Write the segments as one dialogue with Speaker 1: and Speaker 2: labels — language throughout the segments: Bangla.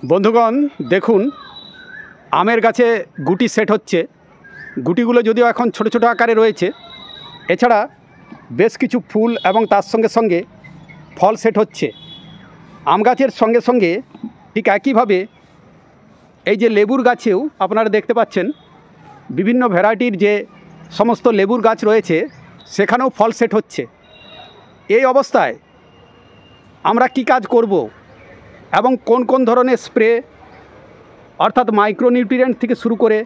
Speaker 1: বন্ধুগণ দেখুন আমের গাছে গুটি সেট হচ্ছে। গুটিগুলো যদিও এখন ছোট ছোট আকারে রয়েছে, এছাড়া বেশ কিছু ফুল এবং তার সঙ্গে সঙ্গে ফল সেট হচ্ছে। আম গাছের সঙ্গে সঙ্গে ঠিক একইভাবে এই যে লেবুর গাছেও আপনারা দেখতে পাচ্ছেন বিভিন্ন ভ্যারাইটির যে সমস্ত লেবুর গাছ রয়েছে সেখানেও ফল সেট হচ্ছে। এই অবস্থায় আমরা কি কাজ করব এবং কোন কোন ধরনের স্প্রে অর্থাৎ মাইক্রোনিউট্রিয়েন্ট থেকে শুরু করে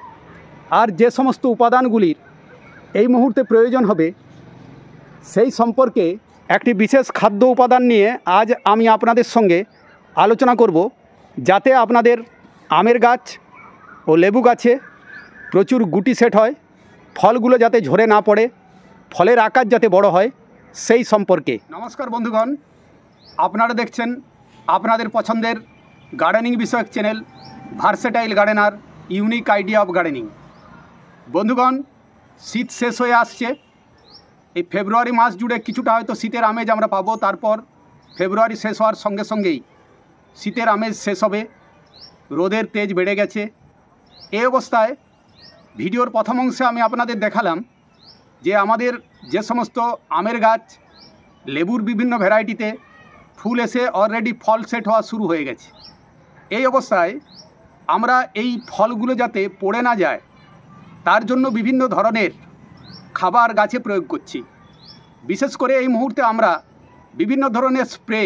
Speaker 1: আর যে সমস্ত উপাদানগুলির এই মুহূর্তে প্রয়োজন হবে সেই সম্পর্কে একটি বিশেষ খাদ্য উপাদান নিয়ে আজ আমি আপনাদের সঙ্গে আলোচনা করব, যাতে আপনাদের আমের গাছ ও লেবু গাছে প্রচুর গুটি সেট হয়, ফলগুলো যাতে ঝরে না পড়ে, ফলের আকার যাতে বড় হয় সেই সম্পর্কে। নমস্কার বন্ধুগণ, আপনারা দেখছেন আপনাদের পছন্দের গার্ডেনিং বিষয়ক channel versatile gardener, unique idea of gardening. বন্ধুগণ, শীত শেষ হয়ে আসছে। এই ফেব্রুয়ারি মাস জুড়ে কিছুটা হয়তো শীতের আমেজ আমরা পাবো, তারপর ফেব্রুয়ারি শেষ হওয়ার সঙ্গে সঙ্গেই শীতের আমেজ শেষ হবে, রোদের তেজ বেড়ে গেছে। এই অবস্থায় ভিডিওর প্রথম অংশে আমি আপনাদের দেখালাম যে আমাদের যে সমস্ত আমের গাছ, লেবুর বিভিন্ন ভ্যারাইটিতে ফুল এসে অলরেডি ফল সেট হওয়া শুরু হয়ে গেছে। এই অবস্থায় আমরা এই ফলগুলো যাতে পড়ে না যায় তার জন্য বিভিন্ন ধরনের খাবার গাছে প্রয়োগ করছি। বিশেষ করে এই মুহূর্তে আমরা বিভিন্ন ধরনের স্প্রে,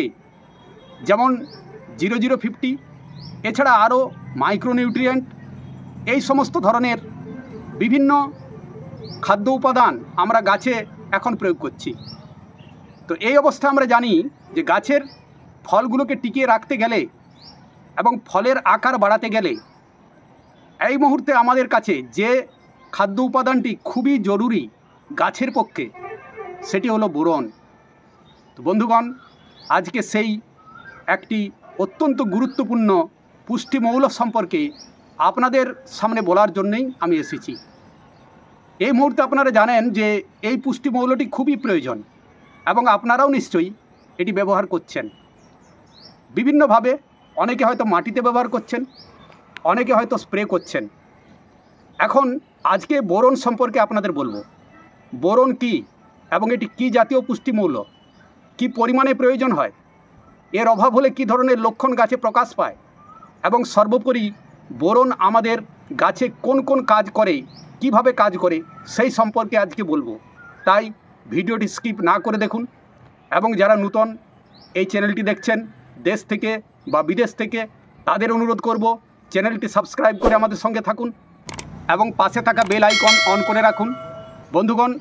Speaker 1: যেমন 0050, এছাড়া আরও মাইক্রোনিউট্রিয়েন্ট, এই সমস্ত ধরনের বিভিন্ন খাদ্য উপাদান আমরা গাছে এখন প্রয়োগ করছি। তো এই অবস্থা আমরা জানি যে গাছের ফলগুলোকে টিকিয়ে রাখতে গেলে এবং ফলের আকার বাড়াতে গেলে এই মুহূর্তে আমাদের কাছে যে খাদ্য উপাদানটি খুবই জরুরি গাছের পক্ষে, সেটি হলো বোরন। তো বন্ধুগণ, আজকে সেই একটি অত্যন্ত গুরুত্বপূর্ণ পুষ্টিমৌল সম্পর্কে আপনাদের সামনে বলার জন্যই আমি এসেছি। এই মুহূর্তে আপনারা জানেন যে এই পুষ্টিমৌলটি খুবই প্রয়োজন এবং আপনারাও নিশ্চয়ই এটি ব্যবহার করছেন বিভিন্নভাবে। অনেকে হয়তো মাটিতে ব্যবহার করছেন, অনেকে হয়তো স্প্রে করছেন। এখন আজকে বোরন সম্পর্কে আপনাদের বলবো। বোরন কি এবং এটি কি জাতীয় পুষ্টিমৌল, কি পরিমাণে প্রয়োজন হয়, এর অভাব হলে কি ধরনের লক্ষণ গাছে প্রকাশ পায়, এবং সর্বোপরি বোরন আমাদের গাছে কোন কোন কাজ করে, কিভাবে কাজ করে, সেই সম্পর্কে আজকে বলবো। তাই ভিডিওটি স্কিপ না করে দেখুন, এবং যারা নূতন এই চ্যানেলটি দেখছেন দেশ থেকে বা বিদেশ থেকে, তাদের অনুরোধ করব চ্যানেলটি সাবস্ক্রাইব করে আমাদের সঙ্গে থাকুন এবং পাশে থাকা বেল আইকন অন করে রাখুন। বন্ধুগণ,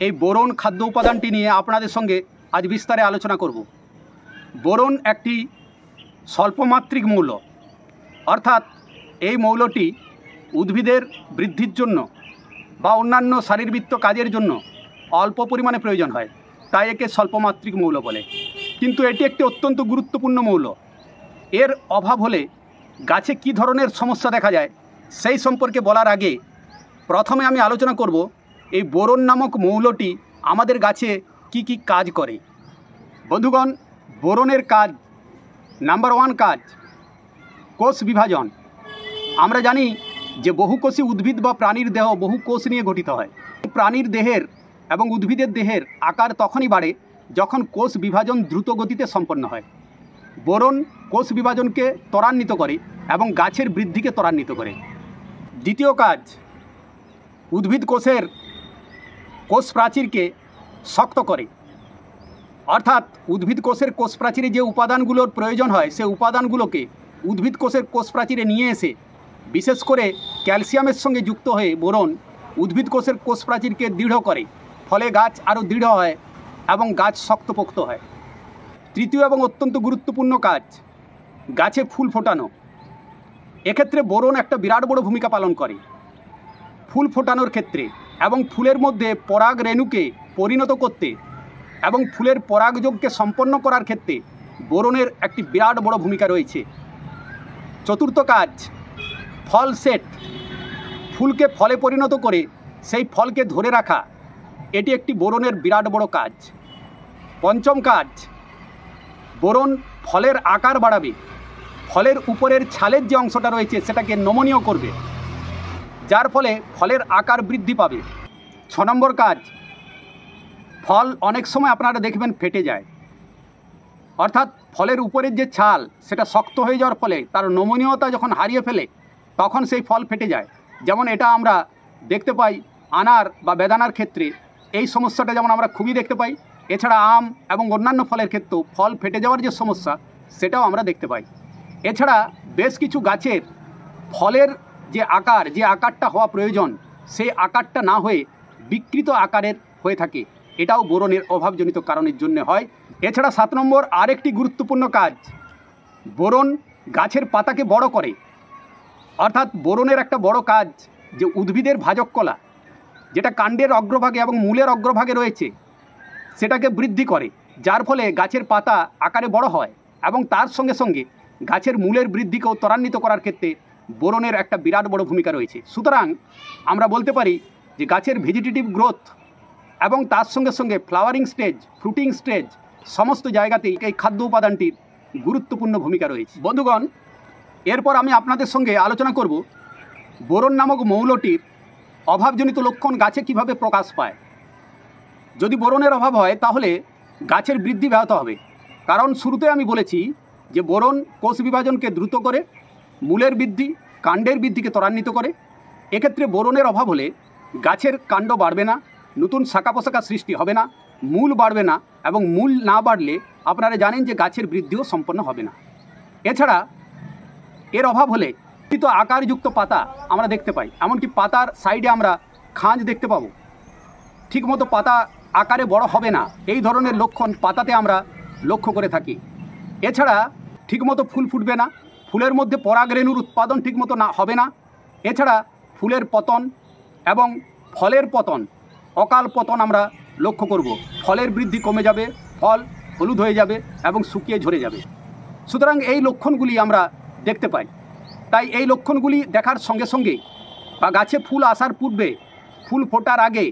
Speaker 1: এই বোরন খাদ্য উপাদানটি নিয়ে আপনাদের সঙ্গে আজ বিস্তারে আলোচনা করব। বোরন একটি স্বল্পমাত্রিক মৌল, অর্থাৎ এই মৌলটি উদ্ভিদের বৃদ্ধির জন্য বা অন্যান্য শারীরবৃত্ত কাজের জন্য অল্প পরিমাণে প্রয়োজন হয়, তাই একে স্বল্পমাত্রিক মৌল বলে। কিন্তু এটি একটি অত্যন্ত গুরুত্বপূর্ণ মৌল। এর অভাব হলে গাছে কী ধরনের সমস্যা দেখা যায় সেই সম্পর্কে বলার আগে প্রথমে আমি আলোচনা করব এই বোরন নামক মৌলটি আমাদের গাছে কি কি কাজ করে। বন্ধুগণ, বোরনের কাজ, নাম্বার 1 কাজ কোষ বিভাজন। আমরা জানি যে বহুকোষী উদ্ভিদ বা প্রাণীর দেহ বহু কোষ নিয়ে গঠিত হয়। প্রাণীর দেহের এবং উদ্ভিদের দেহের আকার তখনই বাড়ে যখন কোষ বিভাজন দ্রুত গতিতে সম্পন্ন হয়। বোরন কোষ বিভাজনকে ত্বরান্বিত করে এবং গাছের বৃদ্ধিকে ত্বরান্বিত করে। দ্বিতীয় কাজ, উদ্ভিদ কোষের কোষ প্রাচীরকে শক্ত করে, অর্থাৎ উদ্ভিদ কোষের কোষ প্রাচীরে যে উপাদানগুলোর প্রয়োজন হয় সেই উপাদানগুলোকে উদ্ভিদ কোষের কোষ প্রাচীরে নিয়ে এসে, বিশেষ করে ক্যালসিয়ামের সঙ্গে যুক্ত হয়ে বোরন উদ্ভিদ কোষের কোষ প্রাচীরকে দৃঢ় করে, ফলে গাছ আরও দৃঢ় হয় এবং গাছ শক্তপোক্ত হয়। তৃতীয় এবং অত্যন্ত গুরুত্বপূর্ণ কাজ, গাছে ফুল ফোটানো। এক্ষেত্রে বোরন একটা বিরাট বড় ভূমিকা পালন করে ফুল ফোটানোর ক্ষেত্রে, এবং ফুলের মধ্যে পরাগ রেণুকে পরিণত করতে এবং ফুলের পরাগযোগকে সম্পন্ন করার ক্ষেত্রে বোরনের একটি বিরাট বড় ভূমিকা রয়েছে। চতুর্থ কাজ, ফল সেট। ফুলকে ফলে পরিণত করে সেই ফলকে ধরে রাখা, এটি একটি বোরনের বিরাট বড় কাজ। পঞ্চম কাজ, বোরন ফলের আকার বাড়াবে। ফলের উপরের ছালের যে অংশটা রয়েছে সেটাকে নমনীয় করবে, যার ফলে ফলের আকার বৃদ্ধি পাবে। 6 নম্বর কাজ, ফল অনেক সময় আপনারা দেখবেন ফেটে যায়, অর্থাৎ ফলের উপরের যে ছাল সেটা শক্ত হয়ে যাওয়ার ফলে তার নমনীয়তা যখন হারিয়ে ফেলে তখন সেই ফল ফেটে যায়। যেমন এটা আমরা দেখতে পাই আনার বা বেদানার ক্ষেত্রে, এই সমস্যাটা যেমন আমরা খুবই দেখতে পাই। এছাড়া আম এবং অন্যান্য ফলের ক্ষেত্রেও ফল ফেটে যাওয়ার যে সমস্যা সেটাও আমরা দেখতে পাই। এছাড়া বেশ কিছু গাছের ফলের যে আকারটা হওয়া প্রয়োজন সেই আকারটা না হয়ে বিকৃত আকারের হয়ে থাকে, এটাও বোরনের অভাবজনিত কারণের জন্য হয়। এছাড়া 7 নম্বর আরেকটি গুরুত্বপূর্ণ কাজ, বোরন গাছের পাতাকে বড় করে। অর্থাৎ বোরনের একটা বড় কাজ যে উদ্ভিদের ভাজক কলা যেটা কাণ্ডের অগ্রভাগে এবং মূলের অগ্রভাগে রয়েছে সেটাকে বৃদ্ধি করে, যার ফলে গাছের পাতা আকারে বড় হয় এবং তার সঙ্গে সঙ্গে গাছের মূলের বৃদ্ধিকেও ত্বরান্বিত করার ক্ষেত্রে বোরনের একটা বিরাট বড় ভূমিকা রয়েছে। সুতরাং আমরা বলতে পারি যে গাছের ভেজিটেটিভ গ্রোথ এবং তার সঙ্গে সঙ্গে ফ্লাওয়ারিং স্টেজ, ফ্রুটিং স্টেজ সমস্ত জায়গাতেই এই খাদ্য উপাদানটির গুরুত্বপূর্ণ ভূমিকা রয়েছে। বন্ধুগণ, এরপর আমি আপনাদের সঙ্গে আলোচনা করব বোরন নামক মৌলটির অভাবজনিত লক্ষণ গাছে কিভাবে প্রকাশ পায়। যদি বোরনের অভাব হয় তাহলে গাছের বৃদ্ধি ব্যাহত হবে, কারণ শুরুতে আমি বলেছি যে বোরন কোষ বিভাজনকে দ্রুত করে, মূলের বৃদ্ধি, কাণ্ডের বৃদ্ধিকে ত্বরান্বিত করে। এক্ষেত্রে বোরনের অভাব হলে গাছের কাণ্ড বাড়বে না, নতুন শাখা পোশাকা সৃষ্টি হবে না, মূল বাড়বে না, এবং মূল না বাড়লে আপনারা জানেন যে গাছের বৃদ্ধিও সম্পন্ন হবে না। এছাড়া এর অভাব হলে কিন্তু আকারযুক্ত পাতা আমরা দেখতে পাই, এমনকি পাতার সাইডে আমরা খাঁজ দেখতে পাবো, ঠিকমতো পাতা আকারে বড় হবে না, এই ধরনের লক্ষণ পাতাতে আমরা লক্ষ্য করে থাকি। এছাড়া ঠিকমতো ফুল ফুটবে না, ফুলের মধ্যে পরাগরেণুর উৎপাদন ঠিকমতো না হবে না। এছাড়া ফুলের পতন এবং ফলের পতন, অকাল পতন আমরা লক্ষ্য করব। ফলের বৃদ্ধি কমে যাবে, ফল হলুদ হয়ে যাবে এবং শুকিয়ে ঝরে যাবে। সুতরাং এই লক্ষণগুলি আমরা দেখতে পাই। তাই এই লক্ষণগুলি দেখার সঙ্গে সঙ্গে বা গাছে ফুল আসার পূর্বে, ফুল ফোটার আগে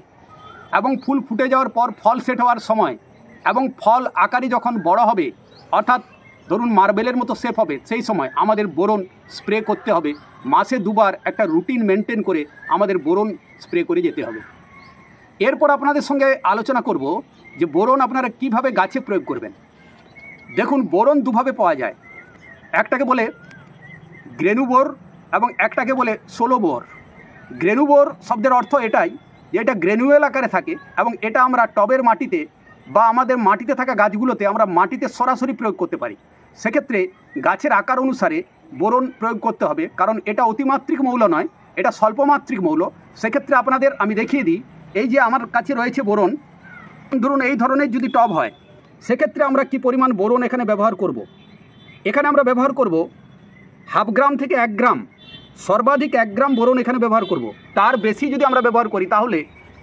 Speaker 1: এবং ফুল ফুটে যাওয়ার পর ফল সেট হওয়ার সময় এবং ফল আকারে যখন বড় হবে, অর্থাৎ ধরুন মার্বেলের মতো শেপ হবে, সেই সময় আমাদের বোরন স্প্রে করতে হবে। মাসে 2 বার একটা রুটিন মেনটেন করে আমাদের বোরন স্প্রে করে যেতে হবে। এরপর আপনাদের সঙ্গে আলোচনা করব যে বোরন আপনারা কিভাবে গাছে প্রয়োগ করবেন। দেখুন, বোরন দুভাবে পাওয়া যায়, একটাকে বলে গ্রেনুবোর এবং একটাকে বলে সোলোবোর। গ্রেনুবোর শব্দের অর্থ এটাই যে এটা গ্রেনুয়েল আকারে থাকে এবং এটা আমরা টবের মাটিতে বা আমাদের মাটিতে থাকা গাছগুলোতে আমরা মাটিতে সরাসরি প্রয়োগ করতে পারি। সেক্ষেত্রে গাছের আকার অনুসারে বোরন প্রয়োগ করতে হবে, কারণ এটা অতিমাত্রিক মৌল নয়, এটা স্বল্পমাত্রিক মৌল। সেক্ষেত্রে আপনাদের আমি দেখিয়ে দিই, এই যে আমার কাছে রয়েছে বোরন, ধরুন এই ধরনের যদি টব হয় সেক্ষেত্রে আমরা কি পরিমাণ বোরন এখানে ব্যবহার করব। এখানে আমরা ব্যবহার করব 0.5 গ্রাম থেকে 1 গ্রাম, সর্বাধিক 1 গ্রাম বোরন এখানে ব্যবহার করব। তার বেশি যদি আমরা ব্যবহার করি তাহলে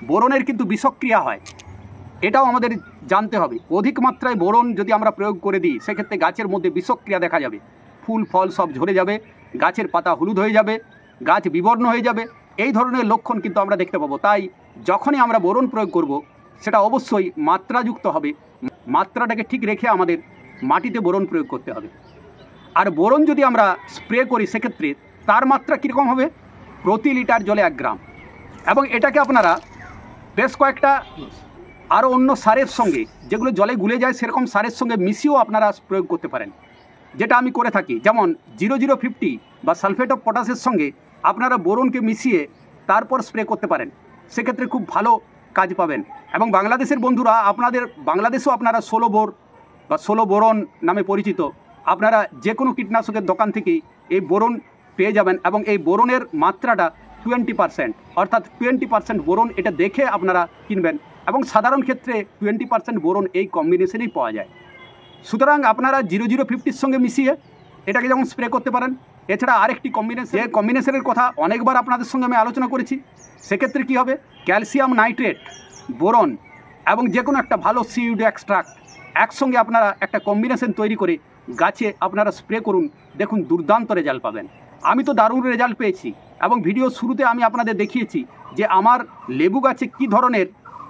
Speaker 1: বোরনের কিন্তু বিষক্রিয়া হয়, এটাও আমাদের জানতে হবে। অধিক মাত্রায় বোরন যদি আমরা প্রয়োগ করে দিই সেক্ষেত্রে গাছের মধ্যে বিষক্রিয়া দেখা যাবে, ফুল ফল সব ঝরে যাবে, গাছের পাতা হলুদ হয়ে যাবে, গাছ বিবর্ণ হয়ে যাবে, এই ধরনের লক্ষণ কিন্তু আমরা দেখতে পাবো। তাই যখনই আমরা বোরন প্রয়োগ করব সেটা অবশ্যই মাত্রাযুক্ত হবে, মাত্রাটাকে ঠিক রেখে আমাদের মাটিতে বোরন প্রয়োগ করতে হবে। আর বোরন যদি আমরা স্প্রে করি সেক্ষেত্রে তার মাত্রা কীরকম হবে, প্রতি লিটার জলে 1 গ্রাম, এবং এটাকে আপনারা বেশ কয়েকটা আরও অন্য সারের সঙ্গে, যেগুলো জলে গুলে যায় সেরকম সারের সঙ্গে মিশিয়েও আপনারা প্রয়োগ করতে পারেন, যেটা আমি করে থাকি। যেমন 0050 বা সালফেট অফ পটাশের সঙ্গে আপনারা বোরনকে মিশিয়ে তারপর স্প্রে করতে পারেন, সেক্ষেত্রে খুব ভালো কাজ পাবেন। এবং বাংলাদেশের বন্ধুরা, আপনাদের বাংলাদেশেও আপনারা সোলোবোর বা সোলো বোরন নামে পরিচিত, আপনারা যে কোনো কীটনাশকের দোকান থেকেই এই বোরন পেয়ে যাবেন। এবং এই বোরনের মাত্রাটা 20%, অর্থাৎ 20% বোরন, এটা দেখে আপনারা কিনবেন। এবং সাধারণ ক্ষেত্রে 20% বোরন এই কম্বিনেশনেই পাওয়া যায়। সুতরাং আপনারা 0050-র সঙ্গে মিশিয়ে এটাকে যেমন স্প্রে করতে পারেন। এছাড়া আরেকটি কম্বিনেশন, যে কম্বিনেশনের কথা অনেকবার আপনাদের সঙ্গে আমি আলোচনা করেছি, সেক্ষেত্রে কী হবে, ক্যালসিয়াম নাইট্রেট, বোরন এবং যে কোনো একটা ভালো সিউড এক্সট্রাক্ট একসঙ্গে আপনারা একটা কম্বিনেশন তৈরি করে গাছে আপনারা স্প্রে করুন, দেখুন দুর্দান্ত রেজাল্ট পাবেন। আমি তো দারুণ রেজাল্ট পেয়েছি এবং ভিডিও শুরুতে আমি আপনাদের দেখিয়েছি যে আমার লেবু গাছে কী ধরনের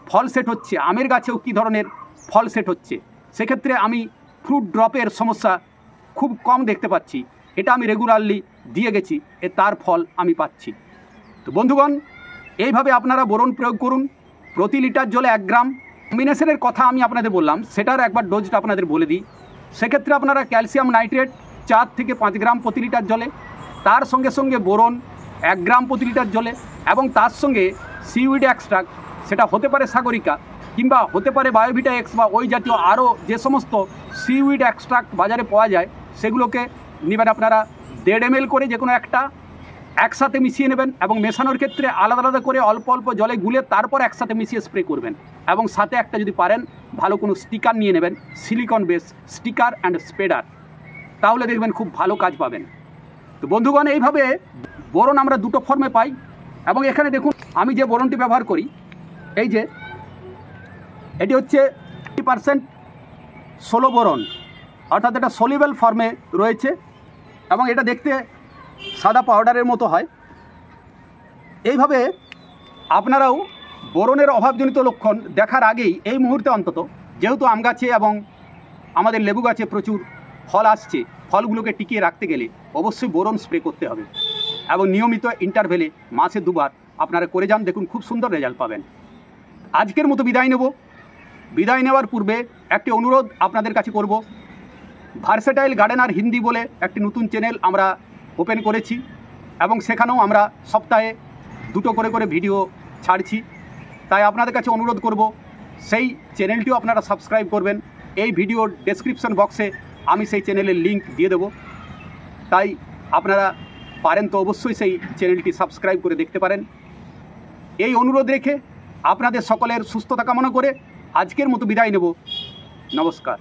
Speaker 1: ফল সেট হচ্ছে, আমের গাছেও কী ধরনের ফল সেট হচ্ছে। সেক্ষেত্রে আমি ফ্রুট ড্রপের সমস্যা খুব কম দেখতে পাচ্ছি। এটা আমি রেগুলারলি দিয়ে গেছি, তার ফল আমি পাচ্ছি। তো বন্ধুগণ, এইভাবে আপনারা বোরন প্রয়োগ করুন। প্রতি লিটার জলে 1 গ্রাম। কম্বিনেশনের কথা আমি আপনাদের বললাম, সেটার একবার ডোজটা আপনাদের বলে দিই। সেক্ষেত্রে আপনারা ক্যালসিয়াম নাইট্রেট 4 থেকে 5 গ্রাম প্রতি লিটার জলে, তার সঙ্গে সঙ্গে বোরন 1 গ্রাম প্রতি লিটার জলে, এবং তার সঙ্গে সিউইড এক্সট্রাক্ট, সেটা হতে পারে সাগরিকা কিংবা হতে পারে বায়োভিটা এক্স বা ওই জাতীয় আরও যে সমস্ত সিউইড এক্সট্রাক্ট বাজারে পাওয়া যায়, সেগুলোকে নেবেন আপনারা 1.5 ml করে যে কোনো একটা, একসাথে মিশিয়ে নেবেন এবং মেশানোর ক্ষেত্রে আলাদা আলাদা করে অল্প অল্প জলে গুলে তারপর একসাথে মিশিয়ে স্প্রে করবেন। এবং সাথে একটা যদি পারেন ভালো কোনো স্টিকার নিয়ে নেবেন, silicon base sticker and spreader, তাহলে দেখবেন খুব ভালো কাজ পাবেন। তো বন্ধুগণ, এইভাবে বোরন আমরা দুটো ফর্মে পাই। এবং এখানে দেখুন আমি যে বোরনটি ব্যবহার করি, এই যে এটি হচ্ছে 50% সোলো বোরন, অর্থাৎ এটা সলিউবল ফর্মে রয়েছে এবং এটা দেখতে সাদা পাউডারের মতো হয়। এইভাবে আপনারাও বোরনের অভাবজনিত লক্ষণ দেখার আগেই, এই মুহূর্তে অন্তত, যেহেতু আম গাছে এবং আমাদের লেবু গাছে প্রচুর ফল আসছে, ফলগুলোকে টিকিয়ে রাখতে গেলে অবশ্যই বোরন স্প্রে করতে হবে এবং নিয়মিত ইন্টারভেলে মাসে 2 বার আপনারা করে যান, দেখুন খুব সুন্দর রেজাল্ট পাবেন। আজকের মতো বিদায় নেব। বিদায় নেওয়ার পূর্বে একটি অনুরোধ আপনাদের কাছে করব। ভার্সেটাইল গার্ডেনার হিন্দি বলে একটি নতুন চ্যানেল আমরা ওপেন করেছি এবং সেখানেও আমরা সপ্তাহে 2টো করে ভিডিও ছাড়ছি। তাই আপনাদের কাছে অনুরোধ করব, সেই চ্যানেলটিও আপনারা সাবস্ক্রাইব করবেন। এই ভিডিওর ডেসক্রিপশন বক্সে আমি সেই চ্যানেলের লিঙ্ক দিয়ে দেব, তাই আপনারা পারেন তো অবশ্যই সেই চ্যানেলটি সাবস্ক্রাইব করে দেখতে পারেন। এই অনুরোধ রেখে আপনাদের সকলের সুস্থতা কামনা করে আজকের মতো বিদায় নেব। নমস্কার।